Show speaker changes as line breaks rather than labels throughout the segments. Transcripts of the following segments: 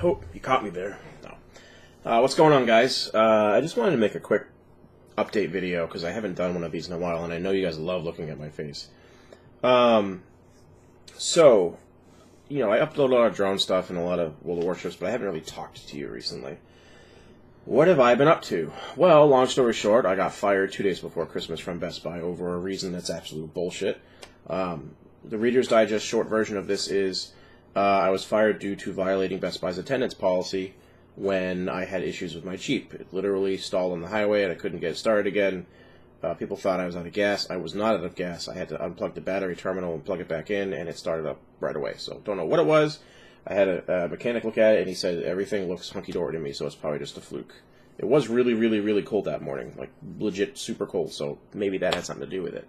Oh, you caught me there. No. What's going on, guys? I just wanted to make a quick update video because I haven't done one of these in a while, and I know you guys love looking at my face. So, I upload a lot of drone stuff and a lot of World of Warships, but I haven't really talked to you recently. What have I been up to? Well, long story short, I got fired 2 days before Christmas from Best Buy over a reason that's absolute bullshit. The Reader's Digest short version of this is I was fired due to violating Best Buy's attendance policy when I had issues with my Jeep. It literally stalled on the highway and I couldn't get it started again. People thought I was out of gas. I was not out of gas. I had to unplug the battery terminal and plug it back in, and it started up right away. So don't know what it was. I had a mechanic look at it, and he said everything looks hunky-dory to me, so it's probably just a fluke. It was really, really, really cold that morning, like legit super cold, so maybe that had something to do with it.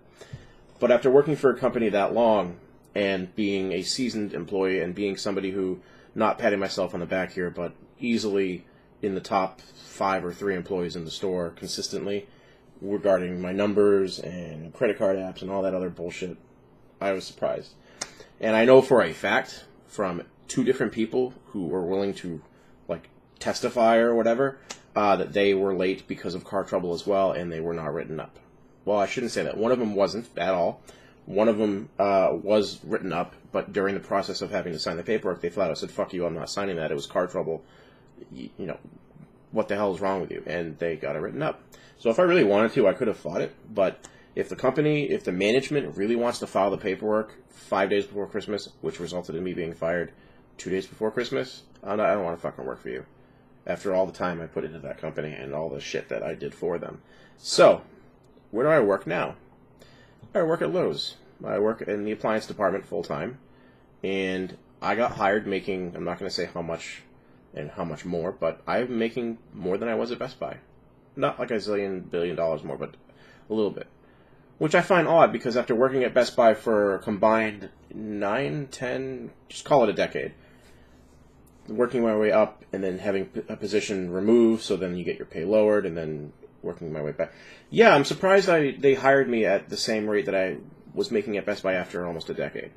But after working for a company that long and being a seasoned employee and being somebody who, not patting myself on the back here, but easily in the top 5 or 3 employees in the store consistently regarding my numbers and credit card apps and all that other bullshit, I was surprised. And I know for a fact from 2 different people who were willing to testify or whatever that they were late because of car trouble as well, and they were not written up. Well, I shouldn't say that. One of them wasn't at all. One of them was written up, but during the process of having to sign the paperwork, they flat out said, "Fuck you, I'm not signing that. It was car trouble. What the hell is wrong with you?" And they got it written up. So if I really wanted to, I could have fought it. But if the management really wants to file the paperwork 5 days before Christmas, which resulted in me being fired 2 days before Christmas, I don't want to fucking work for you. After all the time I put into that company and all the shit that I did for them. So, where do I work now? I work at Lowe's. I work in the appliance department full-time. And I got hired making, I'm not going to say how much and how much more, but I'm making more than I was at Best Buy. Not like a zillion billion dollars more, but a little bit. Which I find odd because after working at Best Buy for a combined 9, 10, just call it a decade, working my way up and then having a position removed, so then you get your pay lowered, and then working my way back. Yeah, I'm surprised they hired me at the same rate that I was making at Best Buy after almost a decade.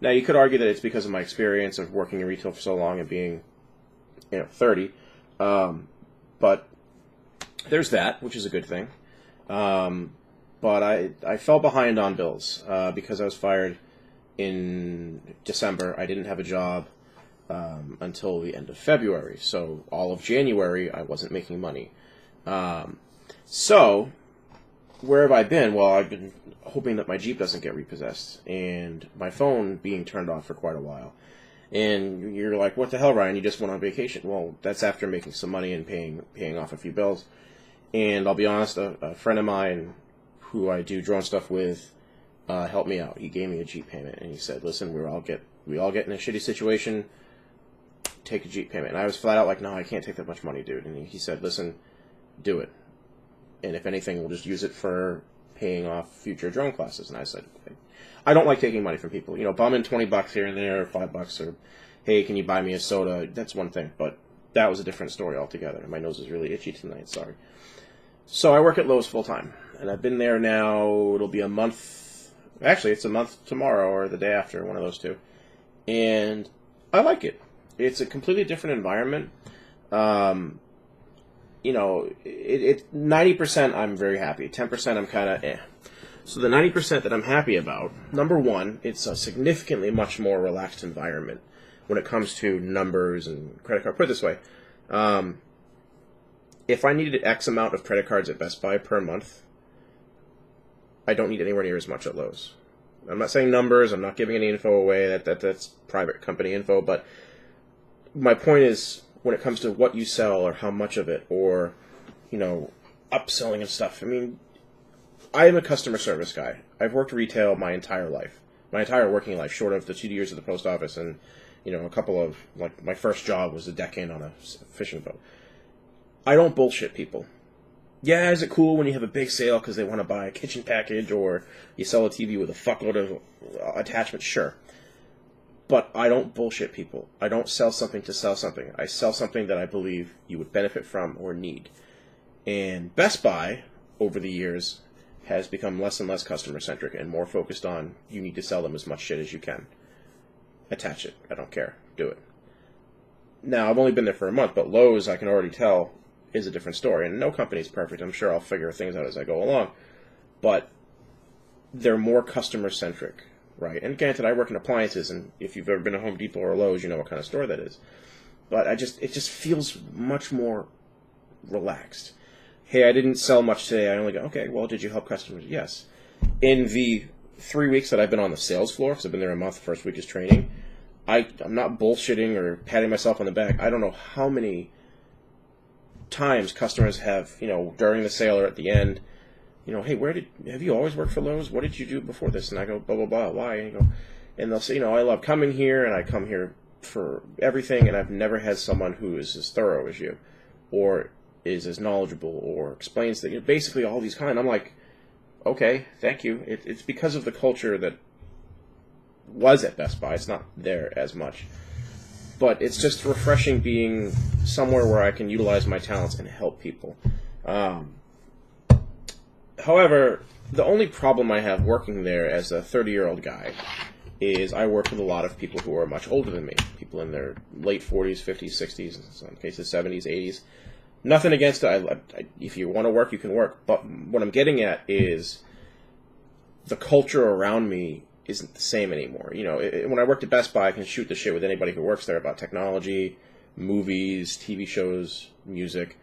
Now, you could argue that it's because of my experience of working in retail for so long and being 30. But there's that, which is a good thing. But I fell behind on bills because I was fired in December. I didn't have a job until the end of February. So all of January, I wasn't making money. So where have I been? Well, I've been hoping that my Jeep doesn't get repossessed, and my phone being turned off for quite a while. And you're like, what the hell, Ryan? You just went on vacation. Well, that's after making some money and paying off a few bills. And I'll be honest, a friend of mine who I do drone stuff with helped me out. He gave me a Jeep payment, and he said, listen, we all get in a shitty situation, take a Jeep payment. And I was flat out like, no, I can't take that much money, dude. And he said, listen, do it. And if anything, we'll just use it for paying off future drone classes. And I said, I don't like taking money from people. Bumming $20 here and there, or $5, or hey, can you buy me a soda? That's one thing, but that was a different story altogether. My nose is really itchy tonight, sorry. So I work at Lowe's full time, and I've been there now, it'll be a month. Actually, it's a month tomorrow or the day after, one of those two. And I like it. It's a completely different environment. 90% I'm very happy. 10% I'm kind of eh. So the 90% that I'm happy about, number one, it's a significantly much more relaxed environment when it comes to numbers and credit card. Put it this way. If I needed X amount of credit cards at Best Buy per month, I don't need anywhere near as much at Lowe's. I'm not saying numbers. I'm not giving any info away. That's private company info. But my point is, when it comes to what you sell or how much of it, or upselling and stuff. I mean, I am a customer service guy. I've worked retail my entire life, my entire working life, short of the 2 years at the post office and a couple of my first job was a deckhand on a fishing boat. I don't bullshit people. Yeah, is it cool when you have a big sale because they want to buy a kitchen package, or you sell a TV with a fuckload of attachments? Sure. But I don't bullshit people. I don't sell something to sell something. I sell something that I believe you would benefit from or need. And Best Buy, over the years, has become less and less customer-centric and more focused on you need to sell them as much shit as you can. Attach it. I don't care. Do it. Now, I've only been there for a month, but Lowe's, I can already tell, is a different story. And no company's perfect. I'm sure I'll figure things out as I go along. But they're more customer-centric, right? And granted, I work in appliances, and if you've ever been to Home Depot or Lowe's, you know what kind of store that is. But it just feels much more relaxed. Hey, I didn't sell much today. I only go, okay, well, did you help customers? Yes. In the 3 weeks that I've been on the sales floor, because I've been there a month, the first week is training, I'm not bullshitting or patting myself on the back. I don't know how many times customers have, during the sale or at the end, hey, have you always worked for Lowe's? What did you do before this? And I go, blah, blah, blah, why? And they'll say, I love coming here, and I come here for everything, and I've never had someone who is as thorough as you, or is as knowledgeable, or explains that, basically all these kind. I'm like, okay, thank you. It's because of the culture that was at Best Buy. It's not there as much. But it's just refreshing being somewhere where I can utilize my talents and help people. However, the only problem I have working there as a 30-year-old guy is I work with a lot of people who are much older than me. People in their late 40s, 50s, 60s, in some cases 70s, 80s. Nothing against it. If you want to work, you can work. But what I'm getting at is the culture around me isn't the same anymore. When I worked at Best Buy, I can shoot the shit with anybody who works there about technology, movies, TV shows, music.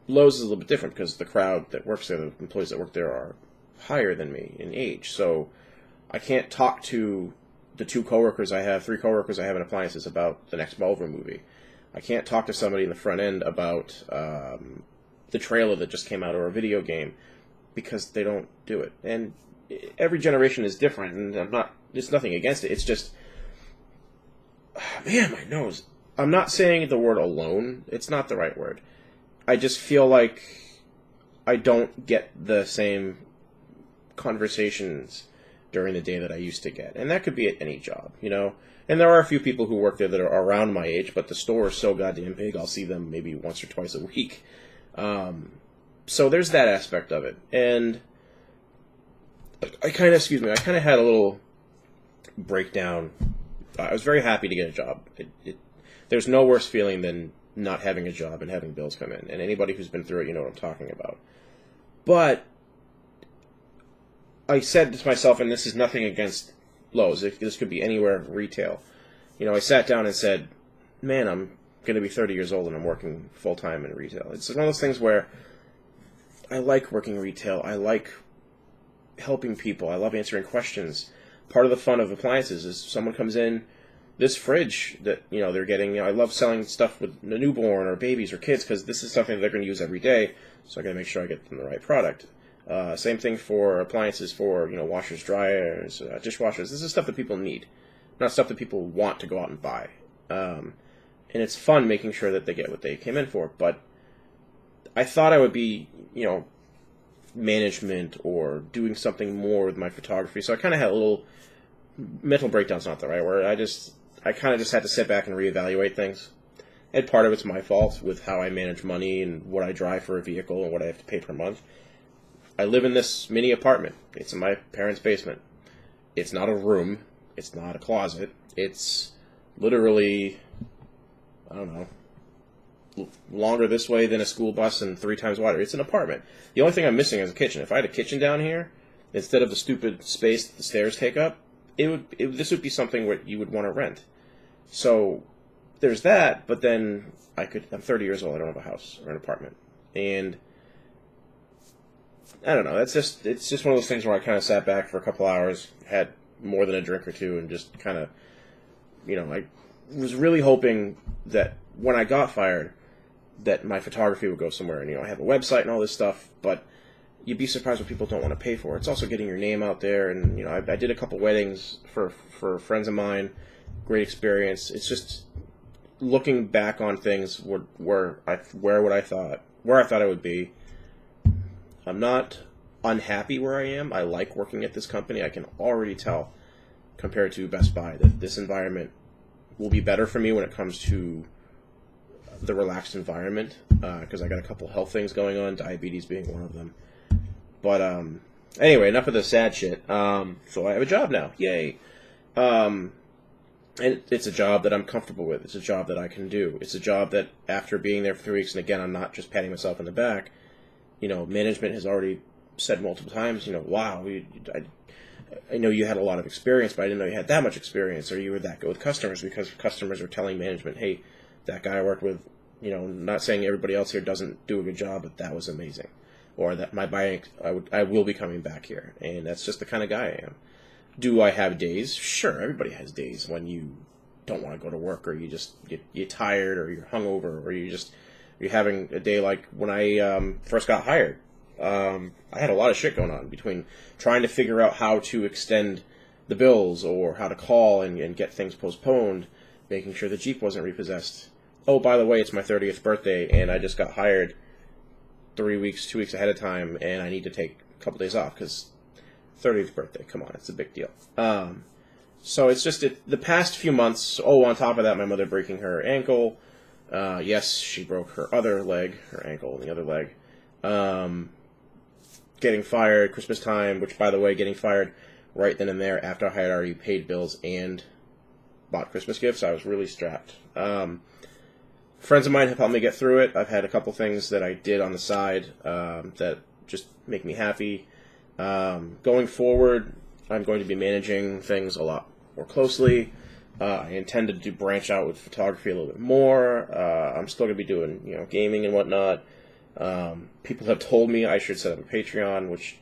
Lowe's is a little bit different because the crowd that works there, the employees that work there, are higher than me in age. So I can't talk to the three coworkers I have in appliances about the next Marvel movie. I can't talk to somebody in the front end about the trailer that just came out or a video game because they don't do it. And every generation is different, and there's nothing against it. It's just, man, my nose. I'm not saying the word alone. It's not the right word. I just feel like I don't get the same conversations during the day that I used to get. And that could be at any job, And there are a few people who work there that are around my age, but the store is so goddamn big, I'll see them maybe once or twice a week. So there's that aspect of it. And I kind of had a little breakdown. I was very happy to get a job. There's no worse feeling than not having a job and having bills come in. And anybody who's been through it, you know what I'm talking about. But I said to myself, and this is nothing against Lowe's, this could be anywhere retail. I sat down and said, man, I'm going to be 30 years old and I'm working full-time in retail. It's one of those things where I like working retail. I like helping people. I love answering questions. Part of the fun of appliances is someone comes in, this fridge that they're getting. I love selling stuff with a newborn or babies or kids because this is something they're going to use every day. So I got to make sure I get them the right product. Same thing for appliances for washers, dryers, dishwashers. This is stuff that people need, not stuff that people want to go out and buy. And it's fun making sure that they get what they came in for. But I thought I would be management or doing something more with my photography. So I kind of had a little mental breakdown's not the right word. I kind of just had to sit back and reevaluate things. And part of it's my fault with how I manage money and what I drive for a vehicle and what I have to pay per month. I live in this mini apartment. It's in my parents' basement. It's not a room. It's not a closet. It's literally, I don't know, longer this way than a school bus and 3 times wider. It's an apartment. The only thing I'm missing is a kitchen. If I had a kitchen down here, instead of the stupid space that the stairs take up, this would be something where you would want to rent. So there's that, but then I'm 30 years old. I don't have a house or an apartment. And I don't know. It's just one of those things where I kind of sat back for a couple hours, had more than a drink or two, and just kind of, I was really hoping that when I got fired, that my photography would go somewhere. And, I have a website and all this stuff, but you'd be surprised what people don't want to pay for. It's also getting your name out there. And, I did a couple weddings for friends of mine. Great experience. It's just looking back on things where I thought I would be. I'm not unhappy where I am. I like working at this company. I can already tell, compared to Best Buy, that this environment will be better for me when it comes to the relaxed environment, because I got a couple health things going on, diabetes being one of them. But anyway, enough of the sad shit. So I have a job now. Yay. And it's a job that I'm comfortable with. It's a job that I can do. It's a job that after being there for 3 weeks, and again, I'm not just patting myself in the back, management has already said multiple times, wow, I know you had a lot of experience, but I didn't know you had that much experience, or you were that good with customers, because customers are telling management, hey, that guy I worked with, not saying everybody else here doesn't do a good job, but that was amazing. Or that I will be coming back here. And that's just the kind of guy I am. Do I have days? Sure, everybody has days when you don't want to go to work, or you just you're tired, or you're hungover, or you're having a day like when I first got hired. I had a lot of shit going on between trying to figure out how to extend the bills, or how to call and get things postponed, making sure the Jeep wasn't repossessed. Oh, by the way, it's my 30th birthday, and I just got hired 2 weeks ahead of time, and I need to take a couple days off because 30th birthday, come on, it's a big deal. So it's just the past few months. Oh, on top of that, my mother breaking her ankle. Yes, she broke her other leg, her ankle and the other leg. Getting fired Christmas time, which, by the way, getting fired right then and there after I had already paid bills and bought Christmas gifts. I was really strapped. Friends of mine have helped me get through it. I've had a couple things that I did on the side that just make me happy. Going forward, I'm going to be managing things a lot more closely. I intend to branch out with photography a little bit more. I'm still going to be doing, gaming and whatnot. People have told me I should set up a Patreon, which,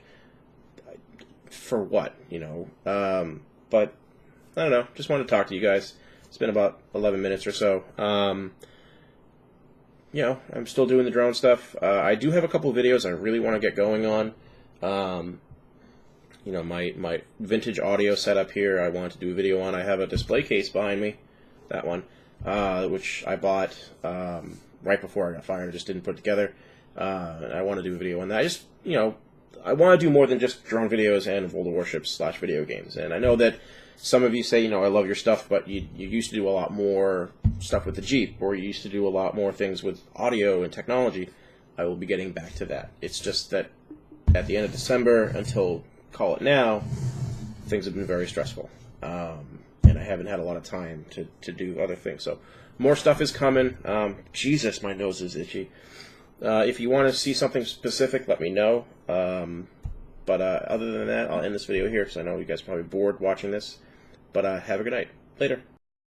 for what, but I don't know. Just wanted to talk to you guys. It's been about 11 minutes or so. I'm still doing the drone stuff. I do have a couple of videos I really want to get going on. My vintage audio setup here, I wanted to do a video on. I have a display case behind me, that one, which I bought right before I got fired. I just didn't put it together. And I want to do a video on that. I want to do more than just drone videos and World of Warships / video games. And I know that some of you say, I love your stuff, but you used to do a lot more stuff with the Jeep, or you used to do a lot more things with audio and technology. I will be getting back to that. It's just that at the end of December until, call it now, things have been very stressful. And I haven't had a lot of time to do other things. So more stuff is coming. Jesus, my nose is itchy. If you want to see something specific, let me know. But other than that, I'll end this video here because I know you guys are probably bored watching this. But have a good night. Later.